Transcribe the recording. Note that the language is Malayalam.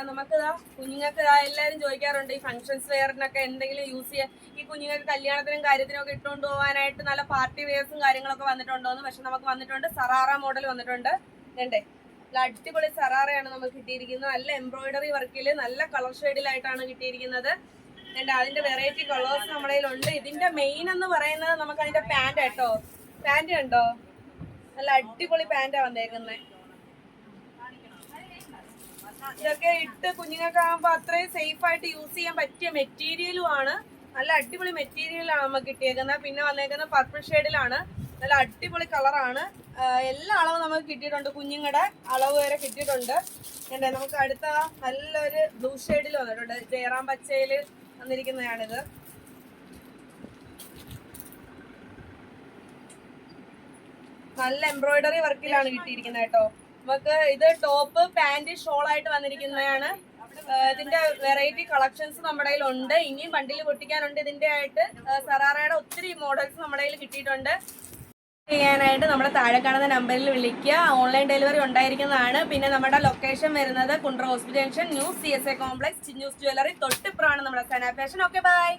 നമുക്കിതാ കുഞ്ഞുങ്ങൾക്ക് എല്ലാവരും ചോദിക്കാറുണ്ട് ഈ ഫംഗ്ഷൻസ് വെയറിനൊക്കെ എന്തെങ്കിലും യൂസ് ചെയ്യാൻ, ഈ കുഞ്ഞുങ്ങൾക്ക് കല്യാണത്തിനും കാര്യത്തിനും ഒക്കെ ഇട്ടുകൊണ്ട് പോകാനായിട്ട് നല്ല പാർട്ടി വെയർസും കാര്യങ്ങളൊക്കെ വന്നിട്ടുണ്ടോന്ന്. പക്ഷെ നമുക്ക് വന്നിട്ടുണ്ട് സറാറ മോഡൽ വന്നിട്ടുണ്ട്. വേണ്ടേ, നല്ല അടിപൊളി സറാറയാണ് നമുക്ക് കിട്ടിയിരിക്കുന്നത്. നല്ല എംബ്രോയിഡറി വർക്കിൽ നല്ല കളർ ഷെയ്ഡിലായിട്ടാണ് കിട്ടിയിരിക്കുന്നത്. അതിന്റെ വെറൈറ്റി കളേഴ്സ് നമ്മുടെ കയ്യിലുണ്ട്. ഇതിന്റെ മെയിൻ എന്ന് പറയുന്നത് നമുക്ക് അതിന്റെ പാന്റ് കേട്ടോ. പാന്റ് കണ്ടോ, നല്ല അടിപൊളി പാന്റാ വന്നേക്കുന്നത്. ഇതൊക്കെ ഇട്ട് കുഞ്ഞുങ്ങൾക്കാകുമ്പോ അത്രയും സേഫ് ആയിട്ട് യൂസ് ചെയ്യാൻ പറ്റിയ മെറ്റീരിയലും ആണ്. നല്ല അടിപൊളി മെറ്റീരിയലാണ് നമുക്ക് കിട്ടിയേക്കുന്നത്. പിന്നെ വന്നേക്കുന്നത് പർപ്പിൾ ഷെയ്ഡിലാണ്. നല്ല അടിപൊളി കളറാണ്. എല്ലാ അളവും നമുക്ക് കിട്ടിയിട്ടുണ്ട്, കുഞ്ഞുങ്ങളുടെ അളവ് വരെ കിട്ടിയിട്ടുണ്ട്. നമുക്ക് അടുത്ത നല്ലൊരു ബ്ലൂ ഷെയ്ഡിൽ വന്നിട്ടുണ്ട്. ജയറാം പച്ചയില് വന്നിരിക്കുന്നതാണിത്. നല്ല എംബ്രോയിഡറി വർക്കിലാണ് കിട്ടിയിരിക്കുന്നത് കേട്ടോ. നമുക്ക് ഇത് ടോപ്പ് പാന്റ് ഷോൾ ആയിട്ട് വന്നിരിക്കുന്നതാണ്. ഇതിന്റെ വെറൈറ്റി കളക്ഷൻസ് നമ്മുടെ കയ്യിലുണ്ട്. ഇനിയും ബണ്ടിൽ പൊട്ടിക്കാനുണ്ട്. ഇതിന്റെ ആയിട്ട് സറാറയുടെ ഒത്തിരി മോഡൽസ് നമ്മുടെ കയ്യിൽ കിട്ടിയിട്ടുണ്ട്. ചെയ്യാനായിട്ട് നമ്മുടെ താഴെ കാണുന്ന നമ്പറിൽ വിളിക്കുക. ഓൺലൈൻ ഡെലിവറി ഉണ്ടായിരിക്കുന്നതാണ്. പിന്നെ നമ്മുടെ ലൊക്കേഷൻ വരുന്നത് Kundara hospital junction, new CSA complex, Chinnus jewellery തൊട്ടിപ്പുറമാണ് നമ്മുടെ സന ഫാഷൻ. Okay, by.